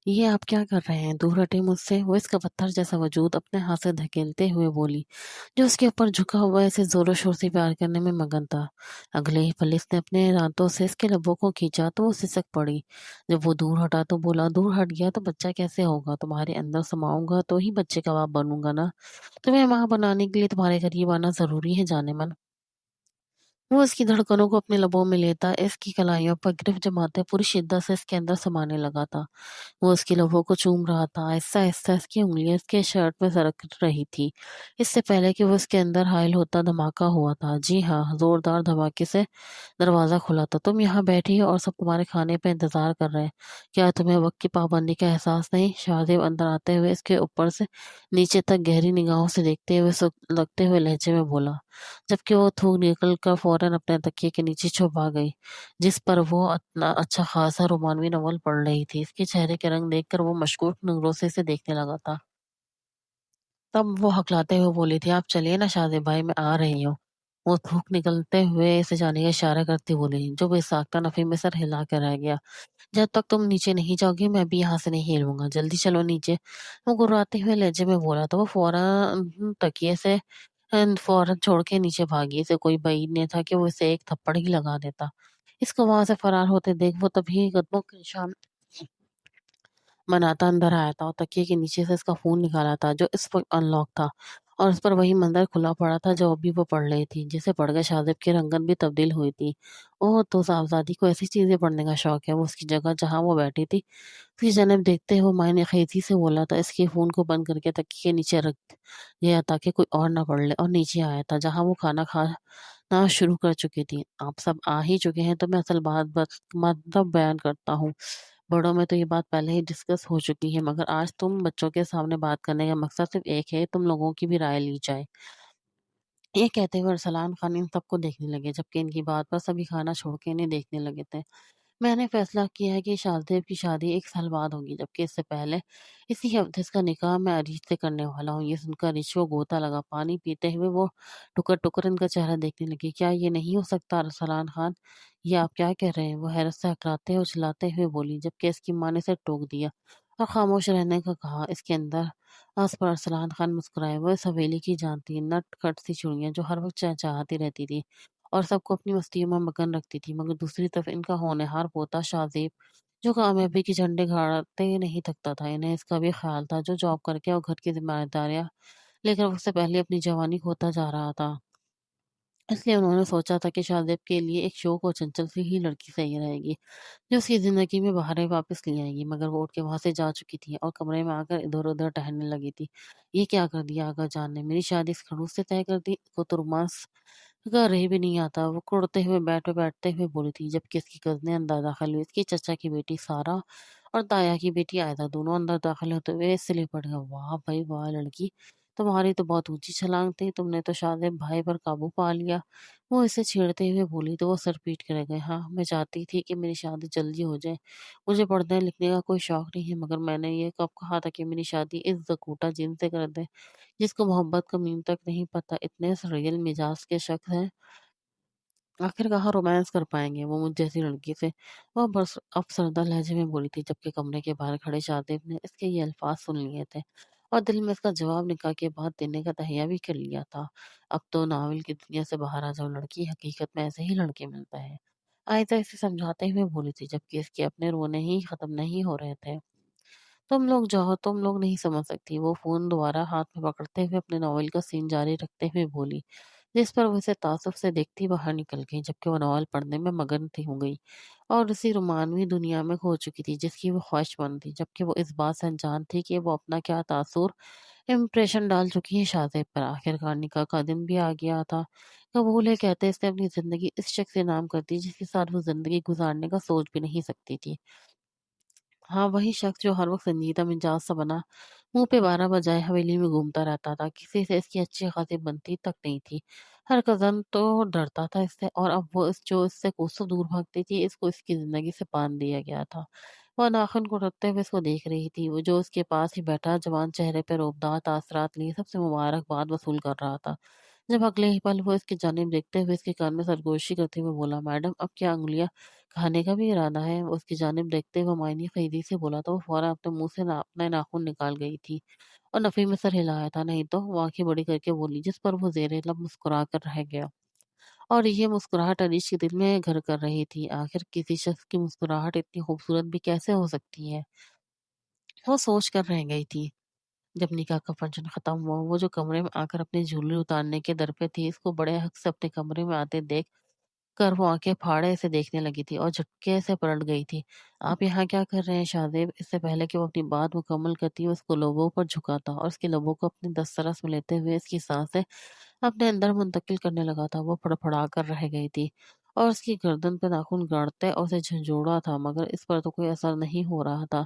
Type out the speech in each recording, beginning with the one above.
یہ آپ کیا کر رہے ہیں؟ دور ہٹیں مجھ سے۔ وہ اس کا پتھر جیسا وجود اپنے ہاتھ سے دھکیلتے ہوئے بولی، جو اس کے اوپر جھکا ہوا اسے زور و شور سے پیار کرنے میں مگن تھا۔ اگلے ہی پل اس نے اپنے دانتوں سے اس کے لبوں کو کھینچا تو وہ سسک پڑی۔ جب وہ دور ہٹا تو بولا، دور ہٹ گیا تو بچہ کیسے ہوگا؟ تمہارے اندر سماؤں گا تو ہی بچے کا باپ بنوں گا نا۔ تمہیں ماں بنانے کے لیے تمہارے قریب آنا ضروری ہے جانے من۔ وہ اس کی دھڑکنوں کو اپنے لبوں میں لیتا، اس کی کلائیوں پر گرفت جماتے پوری شدت سے اس کے اندر سمانے لگا تھا۔ وہ اس کی لبوں کو چوم رہا تھا، آہستہ آہستہ اس کی انگلیاں اس کے شرٹ میں سرک رہی تھی۔ اس سے پہلے کہ وہ اس کے اندر حائل ہوتا دھماکہ ہوا تھا۔ جی ہاں، زوردار دھماکے سے دروازہ کھلا تھا۔ تم یہاں بیٹھی ہو اور سب تمہارے کھانے پہ انتظار کر رہے ہیں۔ کیا تمہیں وقت کی پابندی کا احساس نہیں؟ شاہزیب اندر آتے ہوئے اس کے اوپر سے نیچے تک گہری نگاہوں سے دیکھتے ہوئے لگتے ہوئے لہجے میں بولا، جبکہ وہ تھوک نکل کر فوراً اپنے تکیے کے نیچے چھپ آ گئی، جس پر وہ اتنا اچھا خاصا رومانوی ناول پڑھ رہی تھی۔ اس کے چہرے کے رنگ دیکھ کر وہ مشکوک نظروں سے اسے دیکھنے لگا تھا۔ تب وہ ہکلاتے ہوئے بولی تھی، آپ چلیے نا شاہزیب بھائی، میں آ رہی ہوں۔ وہ تھوک نکلتے ہوئے اسے جانے کا اشارہ کرتی بولی، جو بے ساختہ نفی میں سر ہلا کر رہ گیا۔ جب تک تم نیچے نہیں جاؤ گی میں بھی یہاں سے نہیں ہلوں گا، جلدی چلو نیچے۔ وہ گراتے ہوئے لہجے میں بولا تو وہ فوراً تکیے سے فوراً چھوڑ کے نیچے بھاگی۔ اسے کوئی بعید نہیں تھا کہ وہ اسے ایک تھپڑ ہی لگا دیتا۔ اس کو وہاں سے فرار ہوتے دیکھ وہ تبھی قدموں کے نشان مناتا اندر آیا تھا اور تکیے کے نیچے سے اس کا فون نکالا تھا، جو اس وقت ان لاک تھا، اور اس پر وہی منظر کھلا پڑا تھا جو ابھی وہ پڑھ رہی تھی، جسے پڑھ کر شاہزیب کی رنگت بھی تبدیل ہوئی تھی۔ اوہ، تو صاحبزادی کو ایسی چیزیں پڑھنے کا شوق ہے۔ وہ اس کی جگہ جہاں وہ بیٹھی تھی اس کی جانب دیکھتے ہوئے معنی خیزی سے بولا تھا، اس کے فون کو بند کر کے تکیے کے نیچے رکھ دیا تاکہ کوئی اور نہ پڑھ لے، اور نیچے آیا تھا جہاں وہ کھانا کھانا شروع کر چکی تھی۔ آپ سب آ ہی چکے ہیں تو میں اصل بات مطلب بیان کرتا ہوں۔ بڑوں میں تو یہ بات پہلے ہی ڈسکس ہو چکی ہے، مگر آج تم بچوں کے سامنے بات کرنے کا مقصد صرف ایک ہے، تم لوگوں کی بھی رائے لی جائے۔ یہ کہتے ہوئے ارسلان خان ان سب کو دیکھنے لگے، جبکہ ان کی بات پر سبھی کھانا چھوڑ کے انہیں دیکھنے لگے تھے۔ میں نے فیصلہ کیا ہے کہ شاہزیب کی شادی 1 سال بعد ہوگی، جبکہ اس سے پہلے اسی ہفتے اس کا نکاح میں عریش سے کرنے والا ہوں۔ یہ سن کر عریش کو غوطہ لگا۔ پانی پیتے ہوئے وہ ٹکر ٹکر ان کا چہرہ دیکھنے لگی۔ کیا یہ نہیں ہو سکتا ارسلان خان؟ یہ آپ کیا کہہ رہے ہیں؟ وہ حیرت سے ہکراتے اور چلاتے ہوئے بولی، جبکہ اس کی ماں نے اسے ٹوک دیا اور خاموش رہنے کا کہا۔ اس کے اندر اس پر ارسلان خان مسکرائے۔ وہ اس حویلی کی جان تھی، نٹ کھٹ سی چڑیاں جو ہر وقت چہچہاتی رہتی تھی اور سب کو اپنی مستیوں میں مگن رکھتی تھی، مگر دوسری طرف ان کا ہونہار پوتا شاہزیب جو کامیابی کے جھنڈے گاڑتے نہیں تھکتا تھا۔ انہیں اس کا بھی خیال تھا جو جاب کر کے اور گھر کی ذمہ داریاں لے کر وقت سے پہلے اپنی جوانی کھوتا جا رہا تھا۔ اس لیے انہوں نے سوچا تھا کہ شاہزیب کے لیے ایک شوق اور چنچل سی ہی لڑکی صحیح رہے گی، جو اس کی زندگی میں بہاریں واپس لے آئے گی۔ مگر وہ اٹھ کے وہاں سے جا چکی تھی اور کمرے میں آ کر ادھر ادھر ٹہلنے لگی تھی۔ یہ کیا کر دیا آغا جان نے؟ میری شادی اس خڑوس سے طے کر دی؟ کو تو رومانس کا رہ بھی نہیں آتا۔ وہ کڑتے ہوئے بیٹ پہ بیٹھتے ہوئے بولی تھی، جبکہ اس کی کزنیں اندر داخل ہوئی۔ اس کی چچا کی بیٹی سارا اور تایا کی بیٹی آئدہ دونوں اندر داخل ہوتے ہوئے اس سے لپٹ گئے۔ واہ بھائی واہ لڑکی، تمہاری تو بہت اونچی چھلانگ تھی، تم نے تو شاہزیب بھائی پر قابو پا لیا۔ وہ اسے چھیڑتے ہوئے بولی تو وہ سر پیٹ کے رہ گئے۔ ہاں، میں چاہتی تھی کہ میری شادی جلدی ہو جائے، مجھے پڑھنے لکھنے کا کوئی شوق نہیں ہے، مگر میں نے یہ کب کہا تھا کہ میری شادی اس زکوٹا جن سے کر دیں جس کو محبت کا میم تک نہیں پتہ۔ اتنے ریل مزاج کے شخص ہیں، آخر کہاں رومانس کر پائیں گے وہ مجھ جیسی لڑکی سے؟ وہ بس افسردہ لہجے میں بولی تھی، جبکہ کمرے کے باہر کھڑے شاہزیب نے اس کے یہ الفاظ سن لیے تھے اور دل میں اس کا جواب نکاح کے بعد دینے کا تہیہ بھی کر لیا تھا۔ اب تو ناول کی دنیا سے باہر آ جاؤ لڑکی، حقیقت میں ایسے ہی لڑکے ملتے ہیں، آئزہ اسے سمجھاتے ہوئے بولی تھی، جبکہ اس کے اپنے رونے ہی ختم نہیں ہو رہے تھے۔ تم لوگ جاؤ، تم لوگ نہیں سمجھ سکتی۔ وہ فون دوبارہ ہاتھ میں پکڑتے ہوئے اپنے ناول کا سین جاری رکھتے ہوئے بولی، جس پر وہ اسے تعصب سے دیکھتی باہر نکل گئی، جبکہ وہ ناول پڑھنے میں مگن تھی ہو گئی اور اسی رومانوی دنیا میں کھو چکی تھی جس کی وہ خواہش مند تھی، جبکہ وہ اس بات سے انجان تھی کہ وہ اپنا کیا تاثر امپریشن ڈال چکی ہے شاہزیب پر۔ آخرکار نکاح کا دن بھی آ گیا تھا۔ قبول ہے کہتے اس نے اپنی زندگی اس شخص سے نام کر دی جس کے ساتھ وہ زندگی گزارنے کا سوچ بھی نہیں سکتی تھی۔ ہاں، وہی شخص جو ہر وقت سنجیدہ مزاج سا بنا منہ پہ 12 بجائے حویلی میں گھومتا رہتا تھا، کسی سے اس کی اچھی خاصی بنتی تک نہیں تھی۔ ہر کزن تو ڈرتا تھا اس سے، اور اب وہ جو اس سے کوسوں دور بھاگتی تھی، اس کو اس کی زندگی سے باندھ دیا گیا تھا۔ وہ ناخن کو رکھتے ہوئے اس کو دیکھ رہی تھی، وہ جو اس کے پاس ہی بیٹھا جوان چہرے پہ روبدار تاثرات لیے سب سے مبارکباد وصول کر رہا تھا، جب اگلے ہی پل وہ اس کی جانب دیکھتے ہوئے اس کے کان میں سرگوشی کرتے ہوئے بولا، میڈم اب کیا انگلیاں کھانے کا بھی ارادہ ہے؟ وہ اس کی جانب دیکھتے ہوئے معنی خیزی سے بولا تو وہ فوراً اپنے منہ سے اپنا ناخن نکال گئی تھی اور نفی میں سر ہلایا تھا، نہیں تو وہ آنکھیں بڑی کر کے بولی، جس پر وہ زیر لب مسکرا کر رہ گیا۔ اور یہ مسکراہٹ انیش کے دل میں گھر کر رہی تھی۔ آخر کسی شخص کی مسکراہٹ اتنی خوبصورت بھی کیسے ہو سکتی ہے؟ وہ سوچ کر رہ گئی تھی۔ جب نکاح کا فنکشن ختم ہوا، وہ جو کمرے میں آ کر اپنی جھولی اتارنے کے در پہ تھی، اس کو بڑے حق سے اپنے کمرے میں آتے دیکھ کر وہ آنکھیں پھاڑے سے دیکھنے لگی تھی اور جھٹکے سے پلٹ گئی تھی۔ آپ یہاں کیا کر رہے ہیں شاہزیب؟ اس سے پہلے کہ وہ اپنی بات مکمل کرتی، وہ اس کو لبوں پر جھکاتا اور اس کے لبوں کو اپنی دسترس میں لیتے ہوئے اس کی سانسیں اپنے اندر منتقل کرنے لگا تھا۔ وہ پھڑپھڑا کر رہ گئی تھی اور اس کی گردن پہ ناخن گاڑتے اور اسے جھنجھوڑا تھا، مگر اس پر تو کوئی اثر نہیں ہو رہا تھا۔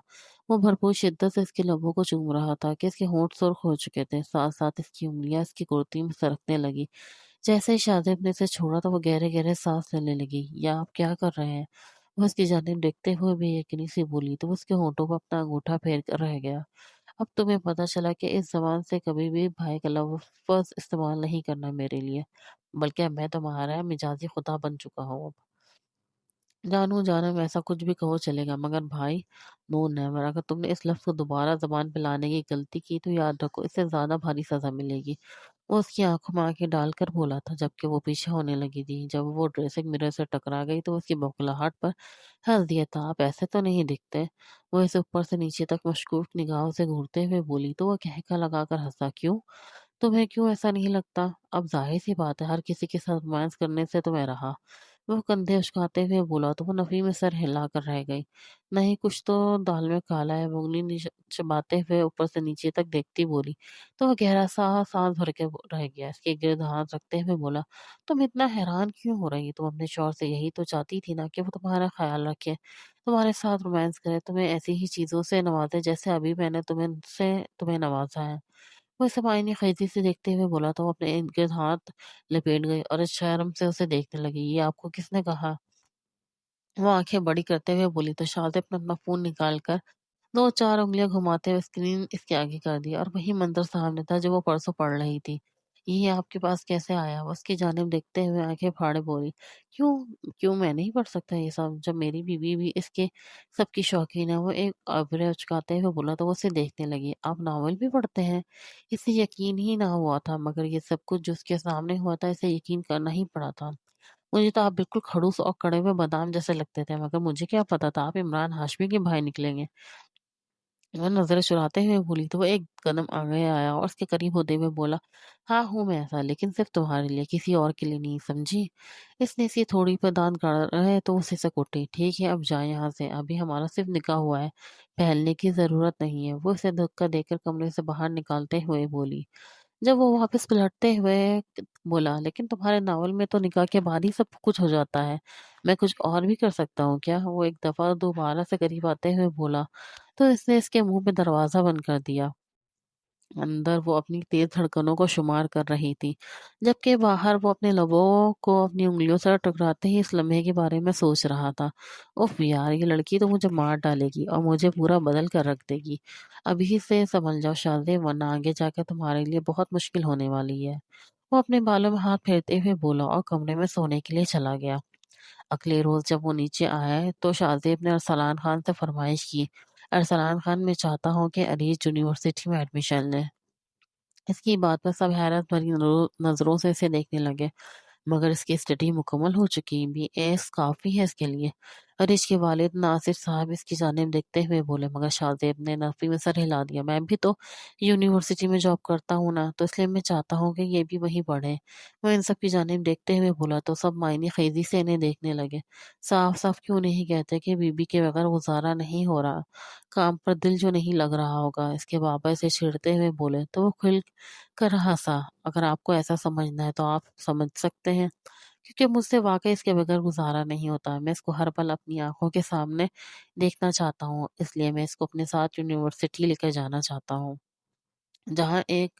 وہ بھرپور شدت سے اس کے لبوں کو چوم رہا تھا کہ اس کے ہونٹ سرخ ہو چکے تھے، ساتھ ساتھ اس کی انگلیاں اس کی کرتی میں سرکنے لگی۔ جیسے ہی شاہزیب نے اسے چھوڑا تو وہ گہرے گہرے سانس لینے لگی۔ یا آپ کیا کر رہے ہیں؟ وہ اس کی جانب دیکھتے ہوئے بے یقینی سے بولی تو وہ اس کے ہونٹوں پر اپنا انگوٹھا پھیر کر رہ گیا۔ اب تمہیں پتہ چلا کہ اس زبان سے کبھی بھی بھائی کا لفظ استعمال نہیں کرنا میرے لیے، بلکہ اب میں تمہارا مجازی خدا بن چکا ہوں۔ جانو جانم ایسا کچھ بھی کہو چلے گا، مگر بھائی نو نیور۔ اگر تم نے اس لفظ کو دوبارہ زبان پہ لانے کی غلطی کی تو یاد رکھو اس سے زیادہ بھاری سزا ملے گی۔ وہ اس کی آنکھوں میں آنکھیں ڈال کر بولا تھا، جبکہ وہ پیچھے ہونے لگی تھی۔ جب وہ ڈریسنگ مرر سے ٹکرا گئی تو اس کی بوکھلاہٹ پر ہنس دیا تھا۔ آپ ایسے تو نہیں دکھتے؟ وہ اسے اوپر سے نیچے تک مشکوک نگاہوں سے گھورتے ہوئے بولی تو وہ کہکا لگا کر ہنسا۔ کیوں؟ تمہیں کیوں ایسا نہیں لگتا؟ اب ظاہر سی بات ہے ہر کسی کے ساتھ رومانس کرنے سے تمہیں رہا۔ وہ کندھے اچکاتے ہوئے بولا تو وہ نفی میں سر ہلا کر رہ گئی۔ نہیں کچھ تو دال میں کالا ہے، وہ انگلی چباتے ہوئے اوپر سے نیچے تک دیکھتی بولی تو وہ گہرا سا سانس بھر کے رہ گیا۔ اس کے گرد ہاتھ رکھتے ہوئے بولا، تم اتنا حیران کیوں ہو رہی؟ تم اپنے شوہر سے یہی تو چاہتی تھی نا کہ وہ تمہارا خیال رکھے، تمہارے ساتھ رومانس کرے، تمہیں ایسی ہی چیزوں سے نوازے جیسے ابھی میں نے تمہیں نوازا ہے۔ وہ اسے معائنی خیزی سے دیکھتے ہوئے بولا تو وہ اپنے ارد گرد ہاتھ لپیٹ گئی اور شرم سے اسے دیکھنے لگی۔ یہ آپ کو کس نے کہا؟ وہ آنکھیں بڑی کرتے ہوئے بولی تو شاہزادے نے اپنا فون نکال کر دو چار انگلیاں گھماتے ہوئے اسکرین اس کے آگے کر دی اور وہی منظر سامنے تھا جو وہ پرسوں پڑھ رہی تھی۔ یہ آپ کے پاس کیسے آیا؟ وہ اس کی جانب دیکھتے ہوئے آنکھیں پھاڑے بولی، کیوں کیوں میں نہیں پڑھ سکتا یہ سب؟ جب میری بیوی بھی اس کے سب کی شوقین ہے۔ وہ ایک ابرے اچکاتے ہوئے بولا تو وہ اسے دیکھنے لگی۔ آپ ناول بھی پڑھتے ہیں؟ اسے یقین ہی نہ ہوا تھا، مگر یہ سب کچھ جو اس کے سامنے ہوا تھا اسے یقین کرنا ہی پڑا تھا۔ مجھے تو آپ بالکل خڑوس اور کڑے ہوئے بادام جیسے لگتے تھے، مگر مجھے کیا پتا تھا آپ عمران ہاشمی کے بھائی نکلیں گے۔ وہ نظریں چراتے ہوئے بولی تو وہ ایک قدم آگے آیا اور اس کے قریب ہوتے ہوئے بولا، ہاں ہوں میں ایسا، لیکن صرف تمہارے لیے، کسی اور کے لیے نہیں، سمجھی؟ اس نے اسی تھوڑی پر دان کر رہے تو اسے سے کوٹی، ٹھیک ہے اب جائیں یہاں سے، ابھی ہمارا صرف نکاح ہوا ہے، پھیلنے کی ضرورت نہیں ہے۔ وہ اسے دھکا دے کر کمرے سے باہر نکالتے ہوئے بولی۔ جب وہ واپس پلٹتے ہوئے بولا، لیکن تمہارے ناول میں تو نکاح کے بعد ہی سب کچھ ہو جاتا ہے، میں کچھ اور بھی کر سکتا ہوں کیا؟ وہ ایک دفعہ دوبارہ سے قریب آتے ہوئے بولا تو اس نے اس کے منہ پہ دروازہ بند کر دیا۔ اندر وہ اپنی تیز دھڑکنوں کو شمار کر رہی تھی، جبکہ باہر وہ اپنے لبوں کو اپنی انگلیوں سے ٹکراتے ہی اس لمحے کے بارے میں سوچ رہا تھا۔ اف یار، یہ لڑکی تو مجھے مار ڈالے گی اور مجھے پورا بدل کر رکھ دے گی۔ ابھی سے سنبھل جاؤ شاہزادے، ورنہ آگے جا کے تمہارے لیے بہت مشکل ہونے والی ہے۔ وہ اپنے بالوں میں ہاتھ پھیرتے ہوئے بولا اور کمرے میں سونے کے لیے چلا گیا۔ اگلے روز جب وہ نیچے آیا تو شاہزیب نے ارسلان خان سے فرمائش کی، ارسلان خان، میں چاہتا ہوں کہ عریض یونیورسٹی میں ایڈمیشن لے۔ اس کی بات پر سب حیرت بھری نظروں سے اسے دیکھنے لگے، مگر اس کی اسٹڈی مکمل ہو چکی، بی ایس کافی ہے اس کے لیے۔ عریش کے والد ناصر صاحب اس کی جانب دیکھتے ہوئے بولے، مگر شاہزیب نے نفی میں سر ہلا دیا، میں بھی تو یونیورسٹی میں جاب کرتا ہوں نا، تو اس لیے میں چاہتا ہوں کہ یہ بھی وہیں پڑھے۔ وہ ان سب کی جانب دیکھتے ہوئے بولا تو سب معنی خیزی سے انہیں دیکھنے لگے۔ صاف صاف کیوں نہیں کہتے کہ بی بی کے بغیر گزارا نہیں ہو رہا، کام پر دل جو نہیں لگ رہا ہوگا؟ اس کے بابا اسے چھیڑتے ہوئے بولے تو وہ کھل کر ہنسا۔ اگر آپ کو ایسا سمجھنا ہے تو آپ سمجھ سکتے ہیں، کیونکہ مجھ سے واقعی اس کے بغیر گزارا نہیں ہوتا۔ میں اس کو ہر پل اپنی آنکھوں کے سامنے دیکھنا چاہتا ہوں، اس لیے میں اس کو اپنے ساتھ یونیورسٹی لے کر جانا چاہتا ہوں، جہاں ایک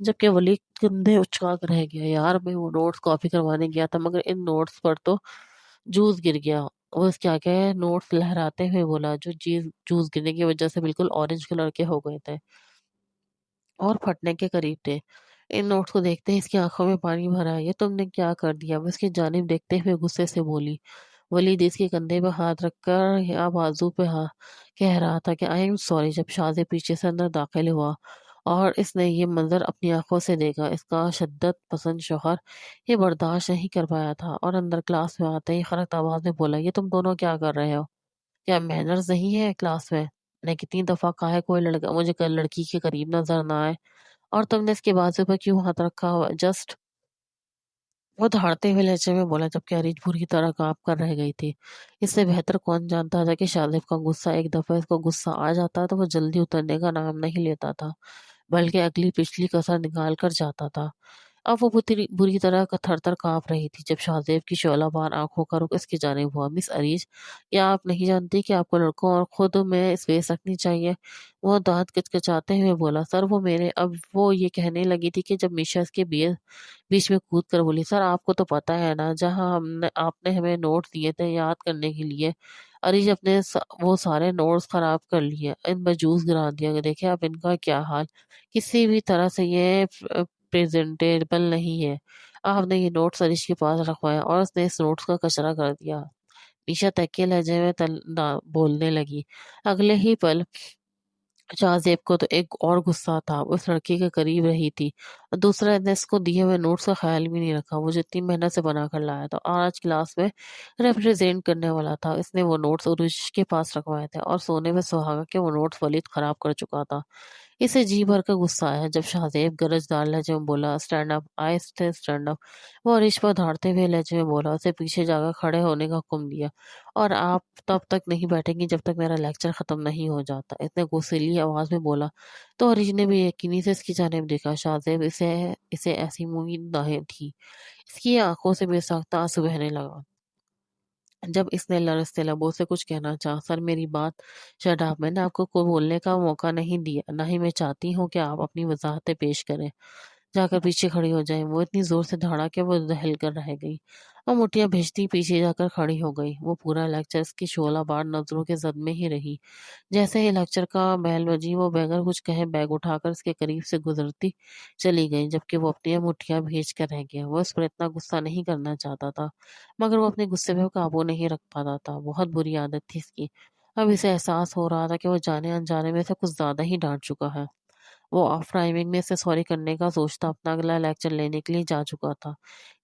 جبکہ ولی کندھے اچکا کر رہ گیا۔ یار میں وہ نوٹس کاپی کروانے گیا تھا مگر ان نوٹس پر تو جوس گر گیا۔ وہ اس کے آگے نوٹس لہراتے ہوئے بولا جو چیز جوس گرنے کی وجہ سے بالکل اورنج کلر کے ہو گئے تھے اور پھٹنے کے قریب تھے۔ ان نوٹس کو دیکھتے ہی اس کی آنکھوں میں پانی بھرا۔ یہ تم نے کیا کر دیا؟ وہ اس کی جانب دیکھتے ہوئے غصے سے بولی۔ ولید اس کے کندھے پہ ہاتھ رکھ کر یا بازو پہ کہہ رہا تھا کہ آئی ایم سوری جب شازیہ پیچھے سے اندر داخل ہوا اور اس نے یہ منظر اپنی آنکھوں سے دیکھا۔ اس کا شدت پسند شوہر یہ برداشت نہیں کر پایا تھا اور اندر کلاس میں آتے ہی خرک آواز میں بولا یہ تم دونوں کیا کر رہے ہو؟ کیا مینرز نہیں ہے کلاس میں؟ نے کتنی دفعہ کہا ہے کوئی لڑکا مجھے لڑکی کے قریب نظر نہ آئے اور تم نے اس کے بازو پر کیوں ہاتھ رکھا ہوا؟ جسٹ وہ دھاڑتے ہوئے لہجے میں بولا جبکہ اریج پوری طرح کانپ کر رہ گئی تھی۔ اس سے بہتر کون جانتا تھا کہ شاذب کا غصہ ایک دفعہ اس کو غصہ آ جاتا تو وہ جلدی اترنے کا نام نہیں لیتا تھا بلکہ اگلی پچھلی کسر نکال کر جاتا تھا۔ اب وہ بری طرح تھر تھر کانپ رہی تھی جب شاذیب کی شعلہ بار آنکھوں کا رخ اس کی جانب ہوا۔ مس اریج کیا آپ نہیں جانتی کہ آپ کو لڑکوں اور خود میں اسپیس رکھنی چاہیے؟ وہ دانت کچکچاتے ہوئے بولا۔ سر وہ میرے اب وہ یہ کہنے لگی تھی کہ جب میشا اس کے بیچ میں کود کر بولی سر آپ کو تو پتا ہے نا جہاں آپ نے ہمیں نوٹس دیے تھے یاد کرنے کے لیے اریج اپنے وہ سارے نوٹس خراب کر لیے ان میں جوس گرا دیا۔ دیکھیں اب ان کا کیا حال کسی بھی طرح سے یہ پریزنٹیبل نہیں ہے۔ آپ نے یہ نوٹس اریج کے پاس رکھوایا اور اس نے اس نوٹس کا کچرا کر دیا۔ میشا تکیہ لہجے میں بولنے لگی۔ اگلے ہی پل شاہزیب کو تو ایک اور غصہ تھا۔ وہ اس لڑکی کے قریب رہی تھی اور دوسرا نے اس کو دیے ہوئے نوٹس کا خیال بھی نہیں رکھا وہ جتنی محنت سے بنا کر لایا تھا اور آج کلاس میں ریپرزینٹ کرنے والا تھا۔ اس نے وہ نوٹس عروج کے پاس رکھوائے تھے اور سونے میں سہاگا کہ وہ نوٹس ولید خراب کر چکا تھا۔ اسے جی بھر کا غصہ آیا جب شاہزیب گرج دار لہجے میں بولا stand up I stand up. وہ عریش پر دھاڑتے ہوئے لہجے میں بولا اسے پیچھے جا کر کھڑے ہونے کا حکم دیا اور آپ تب تک نہیں بیٹھیں گی جب تک میرا لیکچر ختم نہیں ہو جاتا۔ اتنے غصیلی آواز میں بولا تو عریش نے بھی یقینی سے اس کی جانب دیکھا۔ شاہزیب اسے ایسی امید نہ تھی۔ اس کی آنکھوں سے بے ساختہ آنسو بہنے لگا جب اس نے لرزتے لبوں سے کچھ کہنا چاہا۔ سر میری بات شٹ اپ میں نے آپ کو کوئی بولنے کا موقع نہیں دیا نہ ہی میں چاہتی ہوں کہ آپ اپنی وضاحتیں پیش کریں۔ جا کر پیچھے کھڑی ہو جائیں۔ وہ اتنی زور سے دھاڑا کہ وہ دہل کر رہ گئی اور مٹیاں بھیجتی پیچھے جا کر کھڑی ہو گئی۔ وہ پورا لیکچر اس کی شعلہ بار نظروں کے زد میں ہی رہی۔ جیسے ہی لیکچر کا بیل بجی وہ بغیر کچھ کہے بیگ اٹھا کر اس کے قریب سے گزرتی چلی گئی جبکہ وہ اپنی مٹھیاں بھیج کر رہ گیا۔ وہ اس پر اتنا غصہ نہیں کرنا چاہتا تھا مگر وہ اپنے غصے پہ قابو نہیں رکھ پاتا تھا۔ بہت بری عادت تھی اس کی۔ اب اسے احساس ہو رہا تھا کہ وہ جانے انجانے میں سے کچھ زیادہ ہی ڈانٹ چکا ہے۔ وہ آف ٹائمنگ میں سے سوری کرنے کا سوچتا اپنا اگلا لیکچر لینے کے لیے جا چکا تھا۔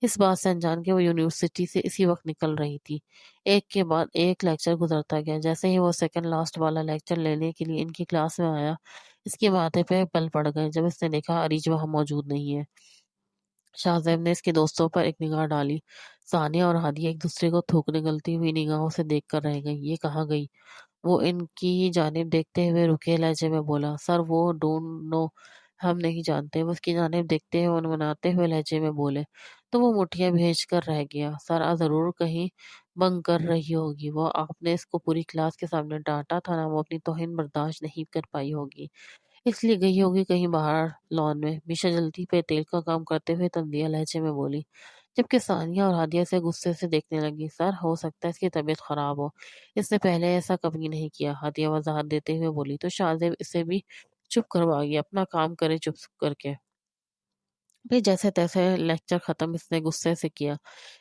اس بات سے انجان کے وہ یونیورسٹی سے اسی وقت نکل رہی تھی۔ ایک کے بعد ایک لیکچر گزرتا گیا۔ جیسے ہی وہ سیکنڈ لاسٹ والا لیکچر لینے کے لیے ان کی کلاس میں آیا اس کے ماتھے پہ بل پڑ گئے جب اس نے دیکھا اریج وہاں موجود نہیں ہے۔ شاہزیب نے اس کے دوستوں پر ایک نگاہ ڈالی۔ ثانیہ اور ہادیہ ایک دوسرے کو تھوکنے گلتی ہوئی نگاہوں سے دیکھ کر رہ گئی۔ یہ کہاں گئی؟ وہ ان کی جانب دیکھتے ہوئے رکے لہجے میں بولا۔ سر وہ ڈونٹ نو ہم نہیں جانتے۔ وہ اس کی جانب دیکھتے ہوئے منمناتے ہوئے لہجے میں بولے تو وہ مٹھیاں بھیج کر رہ گیا۔ سر ضرور کہیں بنک کر رہی ہوگی۔ وہ آپ نے اس کو پوری کلاس کے سامنے ڈانٹا تھا نا وہ اپنی توہین برداشت نہیں کر پائی ہوگی اس لیے گئی ہوگی کہیں باہر لان میں۔ میشا جلدی پہ تیل کا کام کرتے ہوئے تندیہ لہجے میں بولی جبکہ ثانیہ اور ہادیہ سے غصے سے دیکھنے لگی۔ سر ہو سکتا ہے اس کی طبیعت خراب ہو اس نے پہلے ایسا کبھی نہیں کیا۔ ہادیہ وضاحت دیتے ہوئے بولی تو شاہزیب اسے بھی چپ کروا گیا اپنا کام کرے چپ کر کے۔ پھر جیسے تیسے لیکچر ختم اس نے غصے سے کیا۔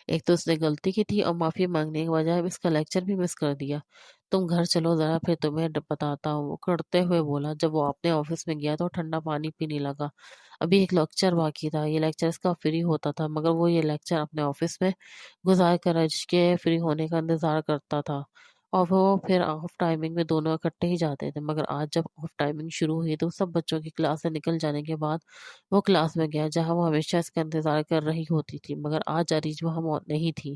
ایک تو اس نے غلطی کی تھی اور معافی مانگنے کے بجائے اس کا لیکچر بھی مس کر دیا۔ تم گھر چلو ذرا پھر تمہیں بتاتا ہوں وہ کرتے ہوئے بولا جب وہ اپنے آفس میں گیا تو ٹھنڈا پانی پینے لگا۔ ابھی ایک لیکچر باقی تھا۔ یہ لیکچر اس کا فری ہوتا تھا مگر وہ یہ لیکچر اپنے آفس میں گزار کر اج کے فری ہونے کا انتظار کرتا تھا اور وہ پھر آف ٹائمنگ میں دونوں اکٹھے ہی جاتے تھے۔ مگر آج جب آف ٹائمنگ شروع ہوئی تو سب بچوں کی کلاس سے نکل جانے کے بعد وہ کلاس میں گیا جہاں وہ ہمیشہ اس کا انتظار کر رہی ہوتی تھی مگر آج اریج وہاں نہیں تھی۔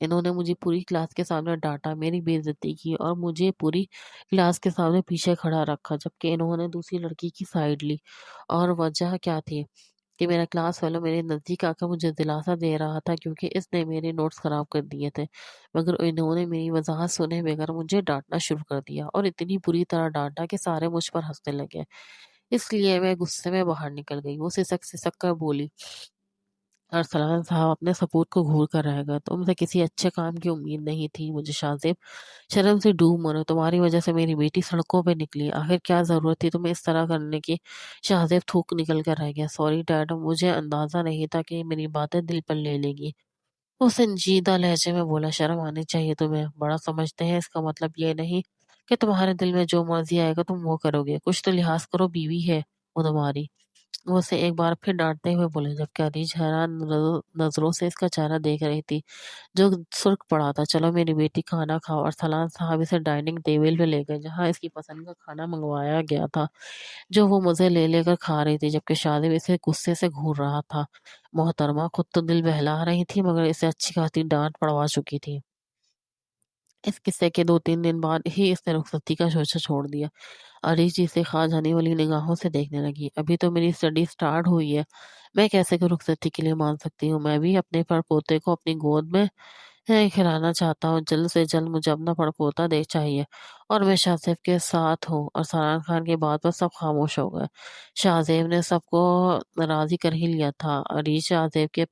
انہوں نے مجھے پوری کلاس کے سامنے ڈانٹا، میری بےعزتی کی اور مجھے پوری کلاس کے سامنے پیچھے کھڑا رکھا، جبکہ انہوں نے دوسری لڑکی کی سائڈ لی۔ اور وجہ کیا تھی کہ میرا کلاس فیلو میرے نزدیک آ کر مجھے دلاسا دے رہا تھا کیونکہ اس نے میرے نوٹس خراب کر دیے تھے، مگر انہوں نے میری وضاحت سنے بغیر مجھے ڈانٹنا شروع کر دیا اور اتنی بری طرح ڈانٹا کہ سارے مجھ پر ہنسنے لگے۔ اس لیے میں غصے میں باہر نکل گئی۔ وہ سسک سسک کر بولی، ارسلان صاحب اپنے سپوت کو گھور کر رہ گئے، تم سے کسی اچھے کام کی امید نہیں تھی مجھے شاہ زیب، شرم سے ڈوب مرو، تمہاری وجہ سے میری بیٹی سڑکوں پہ نکلی، آخر کیا ضرورت تھی تمہیں اس طرح کرنے کی؟ شاہ زیب تھوک نکل کر رہ گیا۔ سوری ڈیڈ، مجھے اندازہ نہیں تھا کہ میری باتیں دل پر لے لے گی۔ وہ سنجیدہ لہجے میں بولا، شرم آنی چاہیے تمہیں، بڑا سمجھتے ہیں، اس کا مطلب یہ نہیں کہ تمہارے دل میں جو مرضی آئے گا تم وہ کرو گے، کچھ تو لحاظ کرو، بیوی ہے وہ تمہاری۔ وہ اسے ایک بار پھر ڈانٹتے ہوئے بولے، جبکہ عریش حیران نظروں سے اس کا چہرہ دیکھ رہی تھی جو سرخ پڑا تھا۔ چلو میری بیٹی کھانا کھاؤ۔ اور سلان صاحب اسے ڈائننگ ٹیبل پہ لے گئے جہاں اس کی پسند کا کھانا منگوایا گیا تھا جو وہ مزے لے لے کر کھا رہی تھی، جبکہ شادب اسے غصے سے گھور رہا تھا۔ محترمہ خود تو دل بہلا رہی تھی مگر اسے اچھی خاصی ڈانٹ پڑوا چکی تھی۔ اس قصے کے 2 3 دن بعد ہی اس نے رخصتی کا شوشہ چھوڑ دیا۔ عریش جی سے خواہ جانے والی نگاہوں سے دیکھنے لگی، ابھی تو میری اسٹڈی سٹارٹ ہوئی ہے، میں کیسے کہ رخصتی کے لیے مان سکتی ہوں؟ میں بھی اپنے پر پوتے کو اپنی گود میں کھلانا چاہتا ہوں، جلد سے جلد مجھے اپنا پڑپوتا دیکھ چاہیے اور میں شاہ زیب کے ساتھ ہوں۔ اور ساران خان کی بات پر سب خاموش ہو گئے۔ شاہ زیب نے سب کو راضی کر ہی لیا تھا۔ عریش شاہ زیب کے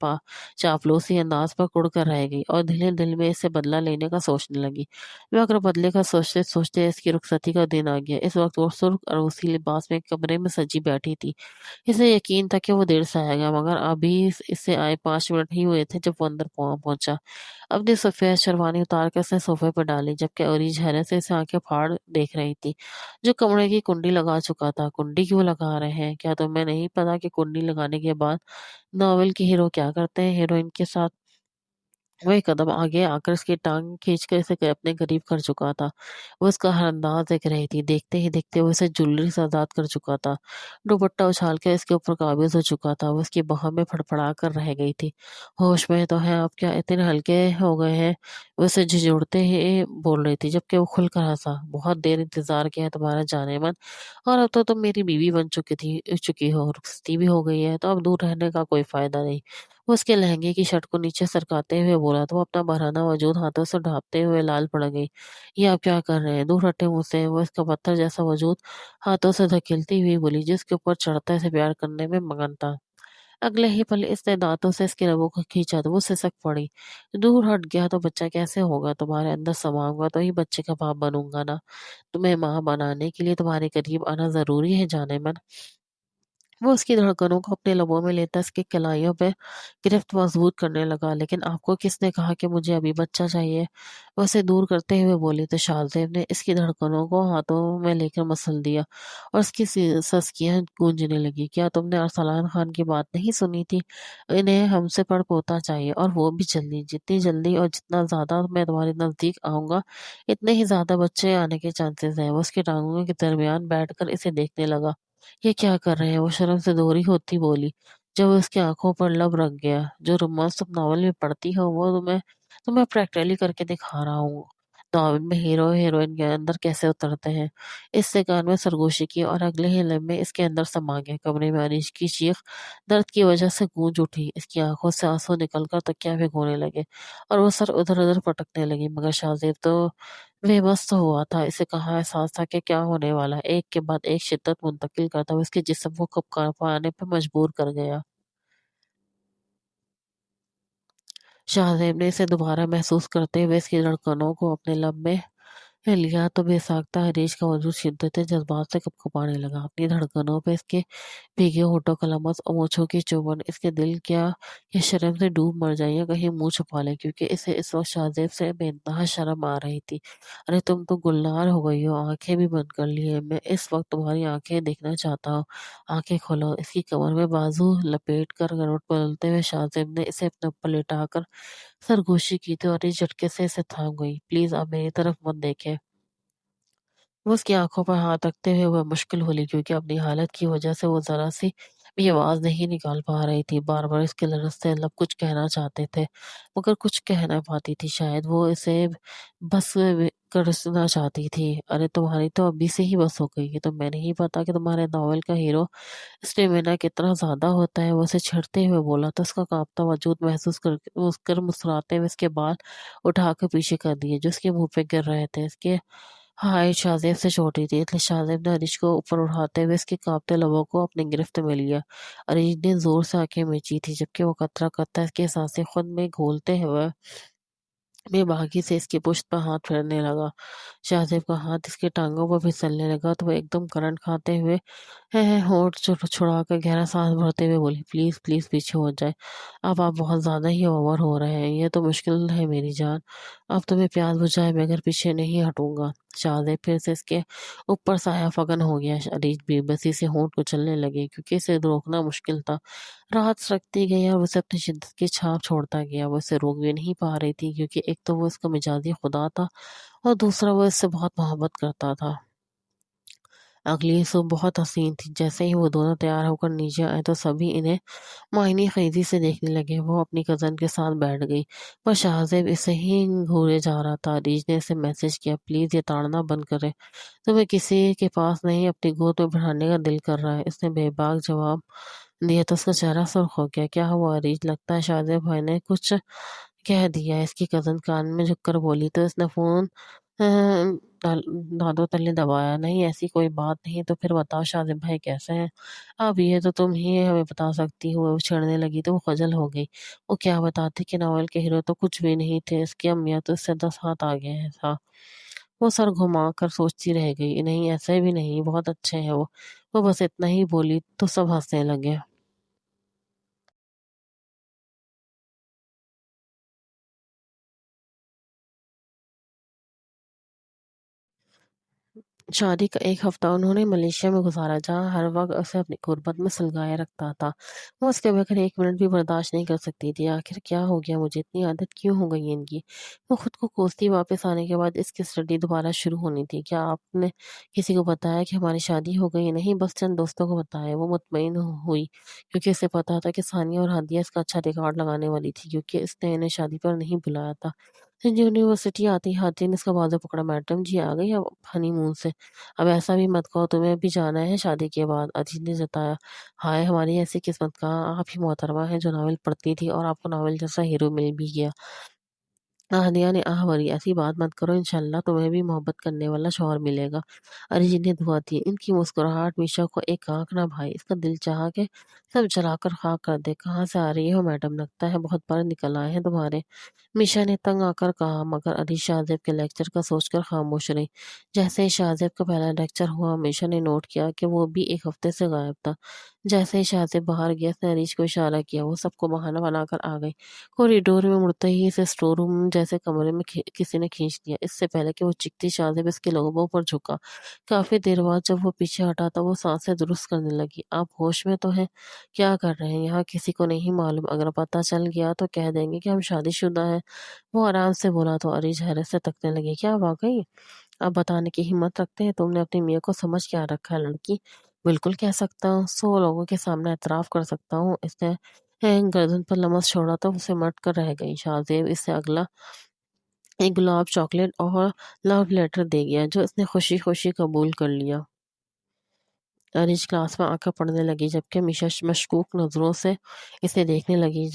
چاپلوسی انداز پر کڑ کر رہ گئی اور دل میں اس سے بدلہ لینے کا سوچنے لگی، مگر بدلے کا سوچتے سوچتے اس کی رخصتی کا دن آ گیا۔ اس وقت وہ سرخ عروسی لباس میں کمرے میں سجی بیٹھی تھی۔ اسے یقین تھا کہ وہ دیر سے آئے گا، مگر ابھی اسے آئے 5 منٹ ہی ہوئے تھے جب وہ اندر پہنچا۔ اپنی سفید شیروانی اتار کر اس نے صوفے پر ڈالی، جبکہ عریش حیرت سے اسے آنکھیں پھاڑ دیکھ رہی تھی جو کمرے کی کنڈی لگا چکا تھا۔ کنڈی کیوں لگا رہے ہیں؟ کیا تمہیں نہیں پتا کہ کنڈی لگانے کے بعد ناول کے ہیرو کیا کرتے ہیں ہیروئن کے ساتھ؟ وہ ایک قدم آگے آ کر اس کی ٹانگ کھینچ کر اسے اپنے قریب کر چکا تھا۔ وہ اس کا ہر انداز دیکھ رہی تھی، دیکھتے ہی دیکھتے وہ اسے جولری سے آزاد کر چکا تھا، دوپٹہ اچھال کر اس کے اوپر قابض ہو چکا تھا۔ وہ اس کی باہوں میں پھڑپڑا کر رہ گئی تھی۔ ہوش میں تو ہیں آپ؟ کیا اتنے ہلکے ہو گئے ہیں؟ وہ اسے جھنجھوڑتے ہی بول رہی تھی، جبکہ وہ کھل کر ہنسا۔ بہت دیر انتظار کیا ہے تمہارا جانے من، اور اب تو تم میری بیوی بن چکی ہو، رخصتی بھی ہو گئی ہے تو اب دور رہنے کا کوئی فائدہ نہیں۔ وہ اس کے لہنگے کی شرٹ کو نیچے سرکاتے ہوئے بولا تو وہ اپنا بھرانا وجود ہاتھوں سے ڈھانپتے ہوئے لال پڑ گئی۔ یہ آپ کیا کر رہے ہیں؟ دور ہٹے مجھ سے۔ وہ اس کا پتھر جیسا وجود ہاتھوں سے دھکیلتی ہوئی بولی، جس کے اوپر چڑھتا اسے پیار کرنے میں مگن تھا۔ اگلے ہی پل اس نے دانتوں سے اس کے لبوں کو کھینچا تو وہ سسک پڑی۔ دور ہٹ گیا تو بچہ کیسے ہوگا؟ تمہارے اندر سماؤں گا تو ہی بچے کا باپ بنوں گا نا۔ تمہیں ماں بنانے کے لیے تمہارے قریب آنا ضروری ہے جانے من۔ وہ اس کی دھڑکنوں کو اپنے لبوں میں لیتا اس کی کلائیوں پہ گرفت مضبوط کرنے لگا۔ لیکن آپ کو کس نے کہا کہ مجھے ابھی بچہ چاہیے؟ وہ اسے دور کرتے ہوئے بولی تو شاہ زیب نے اس کی دھڑکنوں کو ہاتھوں میں لے کر مسل دیا اور اس کی سسکیاں گونجنے لگی۔ کیا تم نے ارسلان خان کی بات نہیں سنی تھی؟ انہیں ہم سے پڑ پوتا چاہیے اور وہ بھی جلدی، جتنی جلدی اور جتنا زیادہ میں تمہارے نزدیک آؤں گا اتنے ہی زیادہ بچے آنے کے چانسز ہیں۔ وہ اس کے ٹانگوں کے درمیان بیٹھ کر اسے دیکھنے لگا۔ یہ کیا کر رہے ہیں؟ وہ شرم سے دوہری ہوتی بولی جب اس کی آنکھوں پر لب رکھ گیا۔ جو رومانس تم ناول میں پڑھتی ہو وہ تمہیں پریکٹیکلی کر کے دکھا رہا ہوں۔ ناول میں ہیرو ہیروئن کے اندر کیسے اترتے ہیں۔ اس سے کان میں سرگوشی کی اور اگلے ہی لمحے اس کے اندر سما گئے۔ کمرے میں عریش کی چیخ درد کی وجہ سے گونج اٹھی، اس کی آنکھوں سے آنسو نکل کر تکیا بھگونے لگے اور وہ سر ادھر ادھر پٹکنے لگی، مگر شاہ زیب تو بے بس ہوا تھا۔ اسے کہاں احساس تھا کہ کیا ہونے والا ہے۔ ایک کے بعد ایک شدت منتقل کرتا ہوا اس کے جسم کو کانپانے پہ مجبور کر گیا۔ شاہ زیب نے اسے دوبارہ محسوس کرتے ہوئے اس کی دھڑکنوں کو اپنے لب میں لیا تو بے ساختہ حریش کا وجود شدت جذبات سے کپکپانے لگا۔ اپنی دھڑکنوں پہ اس کے بھیگے ہونٹوں کا لمس اور مونچھوں کی چوبن، اس کے دل کیا یہ شرم سے ڈوب مر جائے یا کہیں منہ چھپا لے، کیونکہ اسے اس وقت شاہ زیب سے بے انتہا شرم آ رہی تھی۔ ارے تم تو گلنار ہو گئی ہو، آنکھیں بھی بند کر لی ہے، میں اس وقت تمہاری آنکھیں دیکھنا چاہتا ہوں، آنکھیں کھولو۔ اس کی کمر میں بازو لپیٹ کر کروٹ بدلتے ہوئے شاہ زیب نے اسے اپنے اوپر لٹا کر سرگوشی کی تو اور اس جھٹکے سے اسے تھام گئی۔ پلیز اب میری طرف مت دیکھیں۔ وہ اس کی آنکھوں پر ہاتھ رکھتے ہوئے وہ مشکل ہوئی کیونکہ اپنی حالت کی وجہ سے وہ ذرا سی بھی آواز نہیں نکال پا رہی تھی، بار-بار اس کے لرز سے لب کچھ کہنا چاہتے تھے، مگر کچھ کہہ نہ پاتی تھی، شاید وہ اسے بس کرسنا چاہتی تھی۔ ارے تمہاری تو ابھی سے ہی بس ہو گئی ہے، تمہیں نہیں پتا کہ تمہارے ناول کا ہیرو اسٹیمینا کتنا زیادہ ہوتا ہے، وہ اسے چھڑتے ہوئے بولا تو اس کا کانپتا وجود محسوس کر مسکراتے ہوئے اس کے بال اٹھا کر پیچھے کر دیے جو اس کے منہ پہ گر رہے تھے۔ اس کے ہائٹ شاہزیب سے چھوٹی تھی، اس لیے شاہزیب نے عریش کو اوپر اٹھاتے ہوئے اس کے کانپتے لبوں کو اپنی گرفت میں لیا۔ عریش نے زور سے آنکھیں میچی تھی جبکہ وہ قطرہ قطرہ اس کی سانسیں خود میں گھولتے ہوئے بے باکی سے اس کی پشت پر ہاتھ پھیرنے لگا۔ شاہزیب کا ہاتھ اس کی ٹانگوں پر پھسلنے لگا تو وہ ایک دم کرنٹ کھاتے ہوئے ہونٹ چھڑا کر گہرا سانس بھرتے ہوئے بولی، پلیز پلیز پیچھے ہو جائے، اب آپ بہت زیادہ ہی اوور ہو رہے ہیں، یہ تو مشکل ہے میری جان، اب تمہیں پیاس بجھائے بغیر پیچھے نہیں ہٹوں گا۔ شاہزیب پھر سے اس کے اوپر سایہ فگن ہو گیا۔ عریش بے بسی سے ہونٹ کچلنے لگے کیونکہ اسے روکنا مشکل تھا۔ رات سڑکتی گئی اور اسے اپنی شدت کی چھاپ چھوڑتا گیا۔ وہ اسے روک بھی نہیں پا رہی تھی کیونکہ ایک تو وہ اس کا مزاجی خدا تھا اور دوسرا وہ اس سے بہت محبت کرتا تھا۔ اگلی صبح بہت حسین تھی۔ جیسے ہی وہ دونوں تیار ہو کر نیچے آئے تو سبھی انہیں معائنی خیزی سے دیکھنے لگے۔ وہ اپنی کزن کے ساتھ بیٹھ گئی پر شاہزیب اسے ہی گھورے جا رہا تھا۔ عریش نے اسے میسج کیا، پلیز یہ تاڑنا بند کرے، تمہیں کسی کے پاس نہیں اپنی گود میں بٹھانے کا دل کر رہا ہے۔ اس نے بے باک جواب دیا تو اس کا چہرہ سرخ ہو گیا۔ کیا ہوا عریش؟ لگتا ہے شاہزیب بھائی نے کچھ کہہ دیا، اس کی کزن کان میں جھک کر بولی تو اس نے فون دادوں تلے دبایا۔ نہیں ایسی کوئی بات نہیں، تو پھر بتاؤ شاہزیب بھائی کیسے ہیں؟ اب یہ تو تم ہی ہمیں بتا سکتی ہو۔ وہ چھڑنے لگی تو وہ خجل ہو گئی۔ وہ کیا بتاتی کہ ناول کے ہیرو تو کچھ بھی نہیں تھے، اس کی امیاں تو اس سے 10 ہاتھ آگے تھا۔ وہ سر گھما کر سوچتی رہ گئی۔ نہیں ایسے بھی نہیں، بہت اچھے ہیں وہ بس اتنا ہی بولی تو سب ہنسنے لگے۔ شادی کا ایک ہفتہ انہوں نے ملیشیا میں گزارا جہاں ہر وقت اسے اپنی غربت میں سلگائے رکھتا تھا۔ وہ اس کے بغیر ایک منٹ بھی برداشت نہیں کر سکتی تھی۔ آخر کیا ہو گیا مجھے، اتنی عادت کیوں ہو گئی ان کی؟ وہ خود کو کوستی۔ واپس آنے کے بعد اس کی اسٹڈی دوبارہ شروع ہونی تھی۔ کیا آپ نے کسی کو بتایا کہ ہماری شادی ہو گئی؟ نہیں، بس چند دوستوں کو بتایا۔ وہ مطمئن ہوئی کیونکہ اسے پتا تھا کہ ثانیہ اور ہادیہ اس کا اچھا ریکارڈ لگانے والی تھی کیونکہ اس نے انہیں شادی پر نہیں بلایا تھا۔ یونیورسٹی آتی ہادیہ نے اس کا بازو پکڑا، میڈم جی آ گئی اب ہنی مون سے؟ اب ایسا بھی مت کہو، تمہیں بھی جانا ہے شادی کے بعد۔ عجیت نے جتایا، ہائے ہماری ایسی قسمت، کہاں آپ ہی محترمہ ہیں جو ناول پڑھتی تھی اور آپ کو ناول جیسا ہیرو مل بھی گیا۔ ہادیہ نے آہ بھری، ایسی بات مت کرو، انشاءاللہ تمہیں بھی محبت کرنے والا شوہر ملے گا۔ اریجیت نے دعا دی۔ ان کی مسکراہٹ میشا کو ایک آنکھ نہ بھائی، اس کا دل چاہا کہ سب جلا کر خاک کر دے۔ کہاں سے آ رہی ہو میڈم؟ لگتا ہے بہت پر نکل آئے ہیں تمہارے، میشا نے تنگ آ کر کہا، مگر عریش شاہزیب کے لیکچر کا سوچ کر خاموش رہی۔ جیسے ہی شاہزیب کا پہلا لیکچر ہوا میشا نے نوٹ کیا کہ وہ بھی ایک ہفتے سے غائب تھا۔ جیسے ہی شاہزیب باہر گیا اس نے عریش کو اشارہ کیا، وہ سب کو بہانہ بنا کر آ گئی۔ کوریڈور میں مڑتے ہی اسے اسٹور روم جیسے کمرے میں کسی نے کھینچ لیا۔ اس سے پہلے کہ وہ چیختی شاہزیب اس کے لوگوں پر جھکا۔ کافی دیر بعد جب وہ پیچھے ہٹا تو وہ سانسیں درست کرنے لگی۔ آپ ہوش میں تو ہیں؟ کیا کر رہے ہیں یہاں؟ کسی کو نہیں معلوم، اگر پتہ چل گیا تو کہہ دیں گے کہ ہم شادی شدہ ہیں۔ وہ آرام سے بولا تو عریش حیرت سے تکنے لگی۔ کیا واقعی آپ بتانے کی ہمت رکھتے ہیں؟ تم نے اپنی میاں کو سمجھ کیا رکھا ہے لڑکی؟ بالکل کہہ سکتا ہوں، 100 لوگوں کے سامنے اعتراف کر سکتا ہوں۔ اس نے گردن پر لمس چھوڑا تو اسے مٹ کر رہ گئی۔ شاہزیب اس سے اگلا ایک گلاب چاکلیٹ اور لو لیٹر دے گیا جو اس نے خوشی خوشی قبول کر لیا۔ عریش کلاس میں آ کر پڑھنے لگی جبکہ میشا مشکوک نظروں سے اسے دیکھنے لگی۔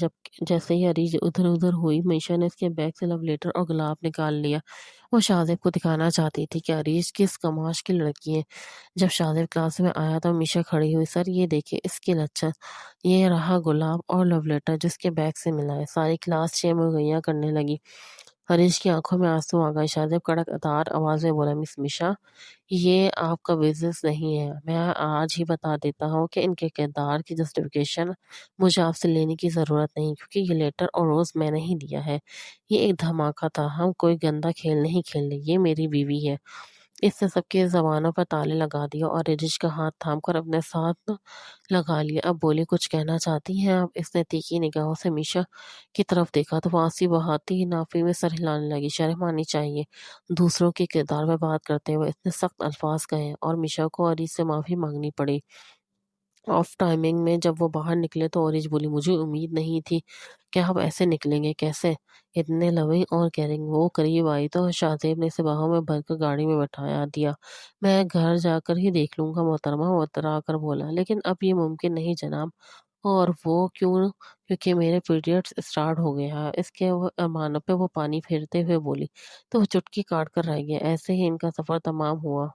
جیسے ہی عریش ادھر ادھر ہوئی میشا نے اس کے بیگ سے لو لیٹر اور گلاب نکال لیا۔ وہ شاہزیب کو دکھانا چاہتی تھی کہ عریش کس کماش کی لڑکی ہے۔ جب شاہزیب کلاس میں آیا تو میشا کھڑی ہوئی، سر یہ دیکھیں اس کی لچھن، یہ رہا گلاب اور لو لیٹر جس کے بیگ سے ملا ہے۔ ساری کلاس چیمگوئیاں کرنے لگی۔ عریش کی آنکھوں میں آنسو آ گئے۔ شاہزیب کڑک دار آواز میں بولا، مس میشا یہ آپ کا بزنس نہیں ہے، میں آج ہی بتا دیتا ہوں کہ ان کے کردار کی جسٹیفیکیشن مجھے آپ سے لینے کی ضرورت نہیں کیونکہ یہ لیٹر اور روز میں نہیں دیا ہے، یہ ایک دھماکہ تھا، ہم کوئی گندا کھیل نہیں کھیل رہے، یہ میری بیوی ہے۔ اس نے سب کی زبانوں پر تالے لگا دیا اور عریش کا ہاتھ تھام کر اپنے ساتھ لگا لیا۔ اب بولی، کچھ کہنا چاہتی ہیں آپ؟ اس نے تیکھی نگاہوں سے میشا کی طرف دیکھا تو وہ آنسو بہاتی نافی میں سر ہلانے لگی۔ شرم آنی چاہیے، دوسروں کے کردار میں بات کرتے ہوئے اس نے سخت الفاظ کہے اور میشا کو عریش سے معافی مانگنی پڑی۔ آف ٹائمنگ میں جب وہ باہر نکلے تو اورج بولی، مجھے امید نہیں تھی کہ آپ ایسے نکلیں گے، کیسے؟ اتنے لوئی اور کیئرنگ۔ وہ قریب آئی تو شاہزیب نے اسے باہوں میں بھر کر گاڑی میں بٹھایا دیا۔ میں گھر جا کر ہی دیکھ لوں گا محترمہ، وہ اترا کر بولا، لیکن اب یہ ممکن نہیں جناب۔ اور وہ کیوں؟ کیونکہ میرے پیریڈس اسٹارٹ ہو گیا۔ اس کے ارمانوں پہ وہ پانی پھیرتے ہوئے بولی۔ تو وہ چٹکی کاٹ کر رہ گیا۔ ایسے ہی ان کا سفر تمام ہوا۔